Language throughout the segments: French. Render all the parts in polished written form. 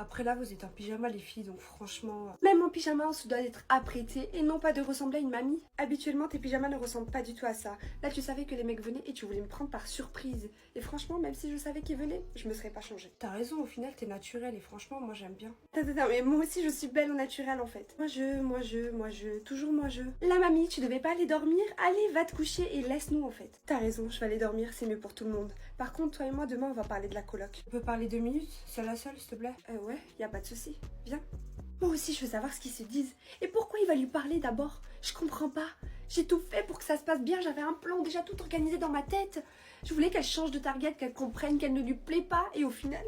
Après là, vous êtes en pyjama les filles, donc franchement... Même en pyjama, on se doit d'être apprêté et non pas de ressembler à une mamie. Habituellement, tes pyjamas ne ressemblent pas du tout à ça. Là, tu savais que les mecs venaient et tu voulais me prendre par surprise. Et franchement, même si je savais qu'ils venaient, je me serais pas changée. T'as raison, au final, t'es naturelle et franchement, moi j'aime bien. Attends, mais moi aussi, je suis belle au naturel en fait. Toujours moi je. La mamie, tu devais pas aller dormir? Allez, va te coucher et laisse-nous en fait. T'as raison, je vais aller dormir, c'est mieux pour tout le monde. Par contre, toi et moi, demain, on va parler de la coloc. On peut parler 2 minutes? Seule à seule, s'il te plaît? Ouais, y a pas de souci. Viens. Moi aussi, je veux savoir ce qu'ils se disent. Et pourquoi il va lui parler d'abord? Je comprends pas. J'ai tout fait pour que ça se passe bien. J'avais un plan déjà tout organisé dans ma tête. Je voulais qu'elle change de target, qu'elle comprenne qu'elle ne lui plaît pas. Et au final,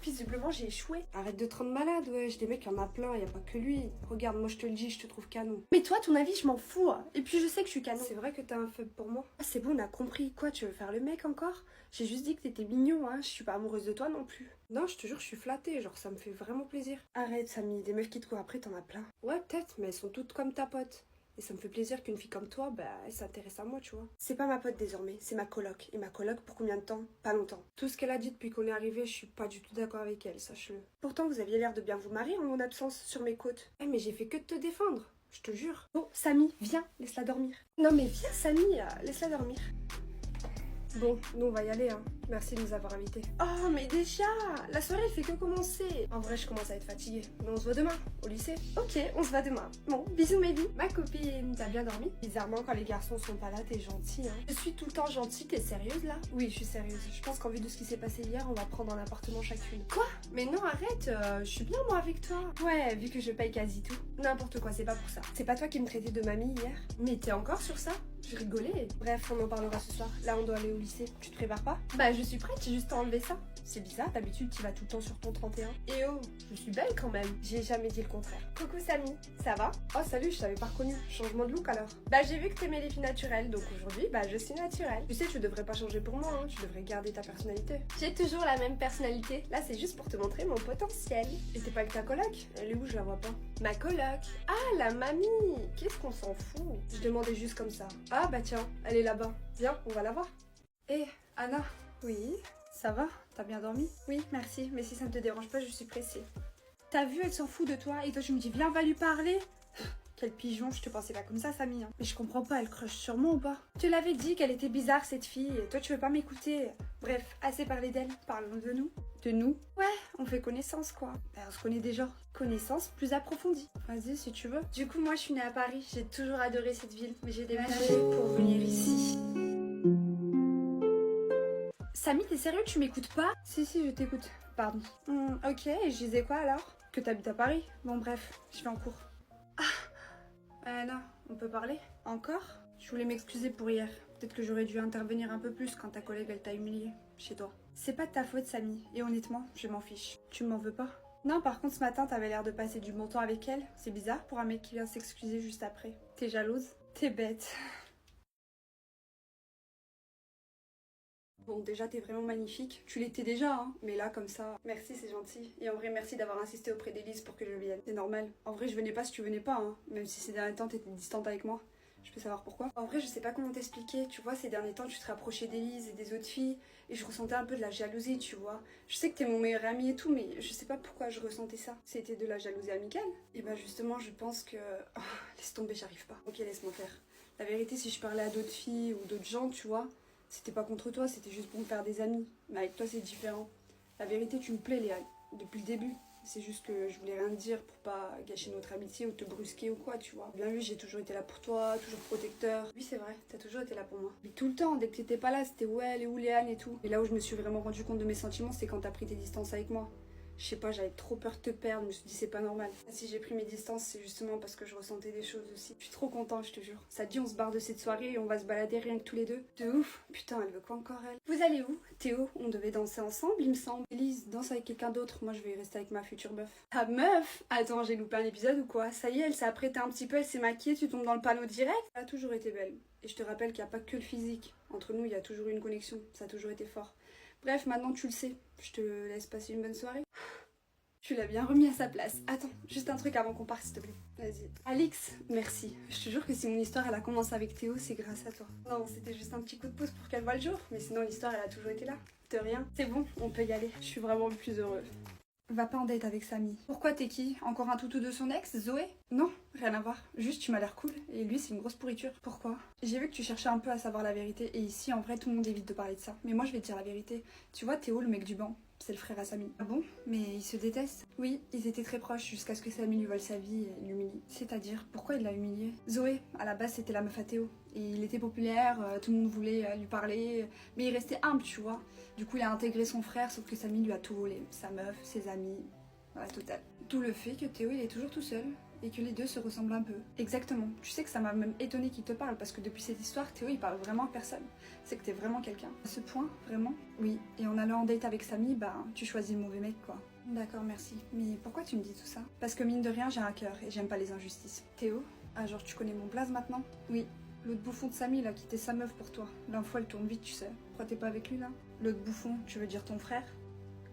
visiblement, j'ai échoué. Arrête de te rendre malade, wesh. Des mecs, il y en a plein. Il n'y a pas que lui. Regarde, moi, je te le dis, je te trouve canon. Mais toi, ton avis, je m'en fous. Et puis, je sais que je suis canon. C'est vrai que t'as un faible pour moi. Ah, c'est bon, on a compris. Quoi, tu veux faire le mec encore? J'ai juste dit que t'étais mignon, hein. Je suis pas amoureuse de toi non plus. Non, je te jure, je suis flattée. Genre, ça me fait vraiment plaisir. Arrête, Samy. Des meufs qui te courent après, t'en as plein. Ouais, peut-être, mais elles sont toutes comme ta pote. Et ça me fait plaisir qu'une fille comme toi, elle s'intéresse à moi, tu vois. C'est pas ma pote désormais, c'est ma coloc. Et ma coloc, pour combien de temps? Pas longtemps. Tout ce qu'elle a dit depuis qu'on est arrivé, je suis pas du tout d'accord avec elle, sache-le. Pourtant, vous aviez l'air de bien vous marier en mon absence sur mes côtes. Eh, mais j'ai fait que de te défendre, je te jure. Bon, Samy, viens, laisse-la dormir. Non mais viens, Samy, laisse-la dormir. Bon, nous on va y aller, hein. Merci de nous avoir invités. Oh, mais déjà, la soirée elle fait que commencer. En vrai, je commence à être fatiguée. Mais on se voit demain, au lycée. Ok, on se voit demain. Bon, bisous, Maybe. Ma copine, t'as bien dormi? Bizarrement, quand les garçons sont pas là, t'es gentille, hein. Je suis tout le temps gentille, t'es sérieuse là? Oui, je suis sérieuse. Je pense qu'en vue de ce qui s'est passé hier, on va prendre un appartement chacune. Quoi? Mais non, arrête, je suis bien moi avec toi. Ouais, vu que je paye quasi tout. N'importe quoi, c'est pas pour ça. C'est pas toi qui me traitais de mamie hier? Mais t'es encore sur ça? Je rigolais. Bref, on en parlera ce soir. Là, on doit aller au lycée. Tu te prépares pas? Bah, je suis prête, j'ai juste à enlever ça. C'est bizarre, d'habitude, tu vas tout le temps sur ton 31. Et oh, je suis belle quand même. J'ai jamais dit le contraire. Coucou Samy, ça va? Oh, salut, je t'avais pas reconnu. Changement de look alors? Bah, j'ai vu que t'aimais les filles naturelles, donc aujourd'hui, je suis naturelle. Tu sais, tu devrais pas changer pour moi, hein. Tu devrais garder ta personnalité. J'ai toujours la même personnalité. Là, c'est juste pour te montrer mon potentiel. Et t'es pas avec ta coloc? Elle est où? Je la vois pas. Ma coloc? Ah, la mamie! Qu'est-ce qu'on s'en fout? Je demandais juste comme ça. Ah bah tiens, elle est là-bas. Viens, on va la voir. Eh, Anna. Oui? Ça va? T'as bien dormi? Oui, merci, mais si ça ne te dérange pas, je suis pressée. T'as vu, elle s'en fout de toi, et toi tu me dis viens, va lui parler? Quel pigeon, je te pensais pas comme ça, Samy. Hein. Mais je comprends pas, elle crush sur moi ou pas? Tu l'avais dit qu'elle était bizarre, cette fille, et toi tu veux pas m'écouter. Bref, assez parlé d'elle, parlons de nous. De nous? Ouais, on fait connaissance quoi. On se connaît déjà. Connaissance plus approfondie. Vas-y si tu veux. Du coup, moi je suis née à Paris, j'ai toujours adoré cette ville, mais j'ai déménagé pour venir ici. Samy, t'es sérieux, tu m'écoutes pas? Si, je t'écoute. Pardon. Ok, et je disais quoi alors? Que t'habites à Paris? Bon bref, je vais en cours. Non, on peut parler? Encore? Je voulais m'excuser pour hier. Peut-être que j'aurais dû intervenir un peu plus quand ta collègue elle t'a humilié chez toi. C'est pas de ta faute, Samy. Et honnêtement, je m'en fiche. Tu m'en veux pas? Non, par contre, ce matin, t'avais l'air de passer du bon temps avec elle. C'est bizarre pour un mec qui vient s'excuser juste après. T'es jalouse? T'es bête. Bon, déjà, t'es vraiment magnifique. Tu l'étais déjà, hein. Mais là, comme ça, merci, c'est gentil. Et en vrai, merci d'avoir insisté auprès d'Élise pour que je vienne. C'est normal. En vrai, je venais pas si tu venais pas, hein. Même si ces derniers temps, t'étais distante avec moi. Je peux savoir pourquoi? En vrai, je sais pas comment t'expliquer. Tu vois, ces derniers temps, tu te rapprochais d'Élise et des autres filles. Et je ressentais un peu de la jalousie, tu vois. Je sais que t'es mon meilleur ami et tout, mais je sais pas pourquoi je ressentais ça. C'était de la jalousie amicale? Et bah, justement, je pense que... Oh, laisse tomber, j'arrive pas. Ok, laisse-moi faire. La vérité, si je parlais à d'autres filles ou d'autres gens, tu vois... C'était pas contre toi, c'était juste pour me faire des amis. Mais avec toi, c'est différent. La vérité, tu me plais, Léa, depuis le début. C'est juste que je voulais rien te dire pour pas gâcher notre amitié ou te brusquer ou quoi, tu vois. Bien vu, j'ai toujours été là pour toi, toujours protecteur. Oui, c'est vrai, t'as toujours été là pour moi. Mais tout le temps, dès que t'étais pas là, c'était ouais, elle est où Léane et tout. Et là où je me suis vraiment rendu compte de mes sentiments, c'est quand t'as pris tes distances avec moi. Je sais pas, j'avais trop peur de te perdre, je me suis dit c'est pas normal. Si j'ai pris mes distances, c'est justement parce que je ressentais des choses aussi. Je suis trop contente, je te jure. Ça te dit, on se barre de cette soirée et on va se balader rien que tous les deux. De ouf. Putain, elle veut quoi encore elle? Vous allez où? Théo, on devait danser ensemble, il me semble. Élise, danse avec quelqu'un d'autre. Moi, je vais rester avec ma future meuf. Ta meuf? Attends, j'ai loupé un épisode ou quoi? Ça y est, elle s'est apprêtée un petit peu, elle s'est maquillée, tu tombes dans le panneau direct? Elle a toujours été belle. Et je te rappelle qu'il n'y a pas que le physique. Entre nous, il y a toujours eu une connexion. Ça a toujours été fort. Bref, maintenant tu le sais. Je te laisse passer une bonne soirée. Tu l'as bien remis à sa place. Attends, juste un truc avant qu'on parte, s'il te plaît. Vas-y. Alix, merci. Je te jure que si mon histoire elle a commencé avec Théo, c'est grâce à toi. Non, c'était juste un petit coup de pouce pour qu'elle voie le jour. Mais sinon, l'histoire elle a toujours été là. De rien. C'est bon, on peut y aller. Je suis vraiment le plus heureuse. Va pas en date avec Samy. Pourquoi t'es qui? Encore un toutou de son ex, Zoé? Non, rien à voir. Juste tu m'as l'air cool et lui c'est une grosse pourriture. Pourquoi? J'ai vu que tu cherchais un peu à savoir la vérité et ici en vrai tout le monde évite de parler de ça. Mais moi je vais te dire la vérité. Tu vois Théo, le mec du banc, c'est le frère à Samy. Ah bon? Mais ils se détestent? Oui, ils étaient très proches jusqu'à ce que Samy lui vole sa vie et l'humilie. C'est-à-dire, pourquoi il l'a humilié? Zoé, à la base c'était la meuf à Théo. Et il était populaire, tout le monde voulait lui parler, mais il restait humble, tu vois. Du coup il a intégré son frère, sauf que Samy lui a tout volé. Sa meuf, ses amis, la totale. D'où le fait que Théo il est toujours tout seul et que les deux se ressemblent un peu. Exactement. Tu sais que ça m'a même étonné qu'il te parle parce que depuis cette histoire, Théo il parle vraiment à personne. C'est que t'es vraiment quelqu'un. À ce point, vraiment? Oui. Et en allant en date avec Samy, bah tu choisis le mauvais mec quoi. D'accord, merci. Mais pourquoi tu me dis tout ça? Parce que mine de rien, j'ai un cœur et j'aime pas les injustices. Théo? Ah genre tu connais mon blaze maintenant? Oui. L'autre bouffon de Samy là, quitté sa meuf pour toi. L'info elle tourne vite, tu sais. Pourquoi t'es pas avec lui là? L'autre bouffon, tu veux dire ton frère?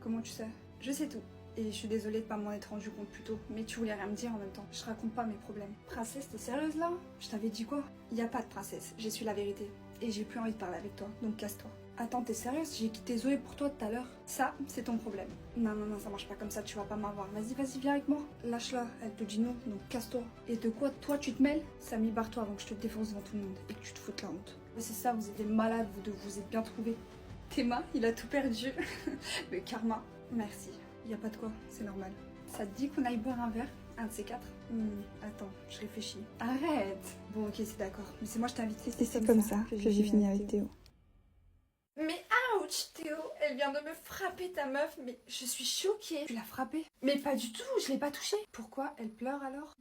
Comment tu sais? Je sais tout. Et je suis désolée de pas m'en être rendu compte plus tôt, mais tu voulais rien me dire en même temps. Je raconte pas mes problèmes. Princesse, t'es sérieuse là? Je t'avais dit quoi? Y a pas de princesse, j'ai su la vérité. Et j'ai plus envie de parler avec toi, donc casse-toi. Attends, t'es sérieuse? J'ai quitté Zoé pour toi tout à l'heure. Ça, c'est ton problème. Non, non, non, ça marche pas comme ça, tu vas pas m'avoir. Vas-y, vas-y, viens avec moi. Lâche-la, elle te dit non, donc casse-toi. Et de quoi, toi, tu te mêles? Samy, barre-toi avant que je te défonce devant tout le monde et que tu te foutes la honte. Mais c'est ça, vous êtes des malades, vous deux, vous êtes bien trouvés. Théma, il a tout perdu. Le karma. Merci. Y a pas de quoi, c'est normal. Ça te dit qu'on aille boire un verre? Un de ces quatre? Attends, je réfléchis. Arrête! Bon, ok, c'est d'accord. Mais c'est moi, je t'ai invité. Et c'est comme ça que j'ai fini avec Théo. Mais ouch, Théo, elle vient de me frapper ta meuf, mais je suis choquée. Tu l'as frappée? Mais pas du tout, je l'ai pas touchée. Pourquoi elle pleure alors?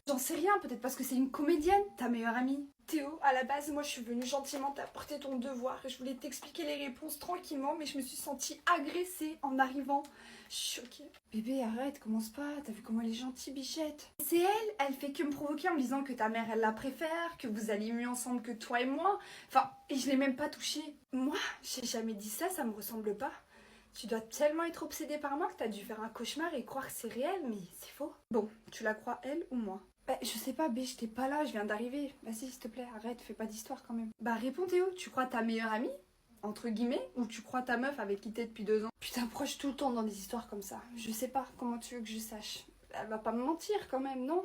J'en sais rien, peut-être parce que c'est une comédienne, ta meilleure amie. Théo, à la base, moi je suis venue gentiment t'apporter ton devoir et je voulais t'expliquer les réponses tranquillement, mais je me suis sentie agressée en arrivant. Je suis choquée. Bébé, arrête, commence pas, t'as vu comment elle est gentille, bichette. C'est elle fait que me provoquer en me disant que ta mère elle la préfère, que vous allez mieux ensemble que toi et moi. Enfin, et je l'ai même pas touchée. Moi, j'ai jamais dit ça, ça me ressemble pas. Tu dois tellement être obsédée par moi que t'as dû faire un cauchemar et croire que c'est réel, mais c'est faux. Bon, tu la crois elle ou moi? Bah, je sais pas, B, j'étais pas là, je viens d'arriver. Vas-y, s'il te plaît, arrête, fais pas d'histoire quand même. Bah, réponds Théo, tu crois ta meilleure amie, entre guillemets, ou tu crois ta meuf avec qui t'es depuis 2 ans? Putain, pourquoi je suis tout le temps dans des histoires comme ça? Je sais pas, comment tu veux que je sache? Elle va pas me mentir quand même, non?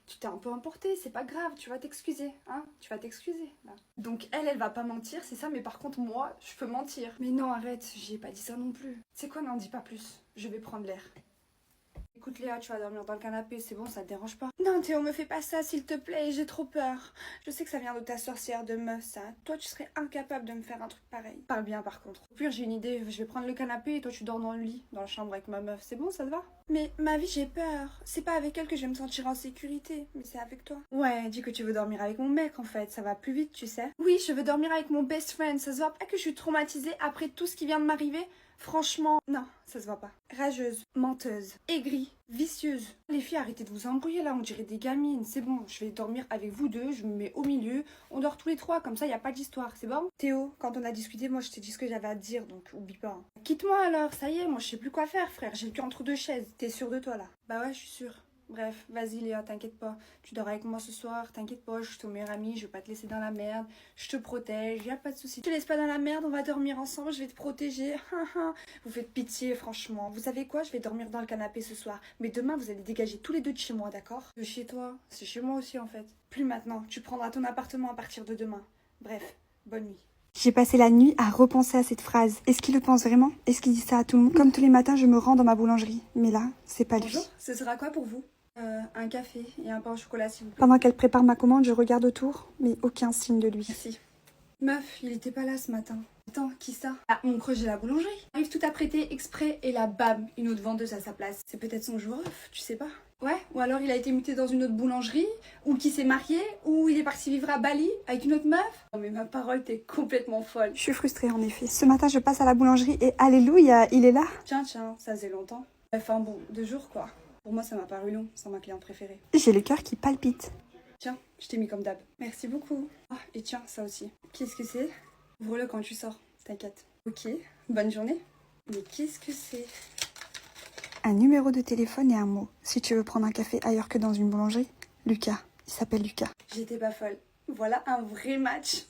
Tu t'es un peu emportée, c'est pas grave, tu vas t'excuser, hein? Tu vas t'excuser, là. Donc elle va pas mentir, c'est ça, mais par contre, moi, je peux mentir. Mais non, arrête, j'y ai pas dit ça non plus. C'est quoi, n'en dis pas plus, je vais prendre l'air. Écoute Léa, tu vas dormir dans le canapé, c'est bon, ça te dérange pas? Non Théo, me fais pas ça s'il te plaît, j'ai trop peur. Je sais que ça vient de ta sorcière de meuf ça. Toi tu serais incapable de me faire un truc pareil. Parle bien par contre. Au pire j'ai une idée, je vais prendre le canapé et toi tu dors dans le lit, dans la chambre avec ma meuf, c'est bon, ça te va? Mais ma vie j'ai peur. C'est pas avec elle que je vais me sentir en sécurité, mais c'est avec toi. Ouais, dis que tu veux dormir avec mon mec en fait, ça va plus vite tu sais. Oui, je veux dormir avec mon best friend, ça se voit pas que je suis traumatisée après tout ce qui vient de m'arriver? Franchement, non, ça se voit pas. Rageuse, menteuse, aigrie, vicieuse. Les filles, arrêtez de vous embrouiller là, on dirait des gamines. C'est bon, je vais dormir avec vous deux, je me mets au milieu. On dort tous les trois, comme ça, y a pas d'histoire, c'est bon? Théo, quand on a discuté, moi je t'ai dit ce que j'avais à te dire, donc oublie pas. Hein. Quitte-moi alors, ça y est, moi je sais plus quoi faire, frère. J'ai le cul entre deux chaises. T'es sûre de toi là? Bah ouais, je suis sûre. Bref, vas-y Léa, t'inquiète pas. Tu dors avec moi ce soir, t'inquiète pas, je suis ton meilleur ami, je vais pas te laisser dans la merde. Je te protège, y a pas de souci. Je te laisse pas dans la merde, on va dormir ensemble, je vais te protéger. Vous faites pitié, franchement. Vous savez quoi? Je vais dormir dans le canapé ce soir. Mais demain, vous allez dégager tous les deux de chez moi, d'accord? De chez toi? C'est chez moi aussi en fait. Plus maintenant, tu prendras ton appartement à partir de demain. Bref, bonne nuit. J'ai passé la nuit à repenser à cette phrase. Est-ce qu'il le pense vraiment? Est-ce qu'il dit ça à tout le monde? Comme tous les matins, je me rends dans ma boulangerie. Mais là, c'est pas lui. Bonjour, ce sera quoi pour vous? Un café et un pain au chocolat s'il vous plaît. Pendant qu'elle prépare ma commande, je regarde autour, mais aucun signe de lui. Merci. Meuf, il était pas là ce matin. Attends, qui ça? Ah, mon crush de la boulangerie. Il arrive tout apprêté, exprès, et là, bam, une autre vendeuse à sa place. C'est peut-être son jour off, tu sais pas. Ouais, ou alors il a été muté dans une autre boulangerie, ou qui s'est marié, ou il est parti vivre à Bali avec une autre meuf. Oh mais ma parole, t'es complètement folle. Je suis frustrée en effet. Ce matin, je passe à la boulangerie et alléluia, il est là. Tiens, ça faisait longtemps. Enfin bon, 2 jours quoi. Pour moi, ça m'a paru long, c'est ma cliente préférée. J'ai le cœur qui palpite. Tiens, je t'ai mis comme d'hab. Merci beaucoup. Ah, et tiens, ça aussi. Qu'est-ce que c'est? Ouvre-le quand tu sors, t'inquiète. Ok, bonne journée. Mais qu'est-ce que c'est? Un numéro de téléphone et un mot. Si tu veux prendre un café ailleurs que dans une boulangerie, Lucas. Il s'appelle Lucas. J'étais pas folle. Voilà un vrai match.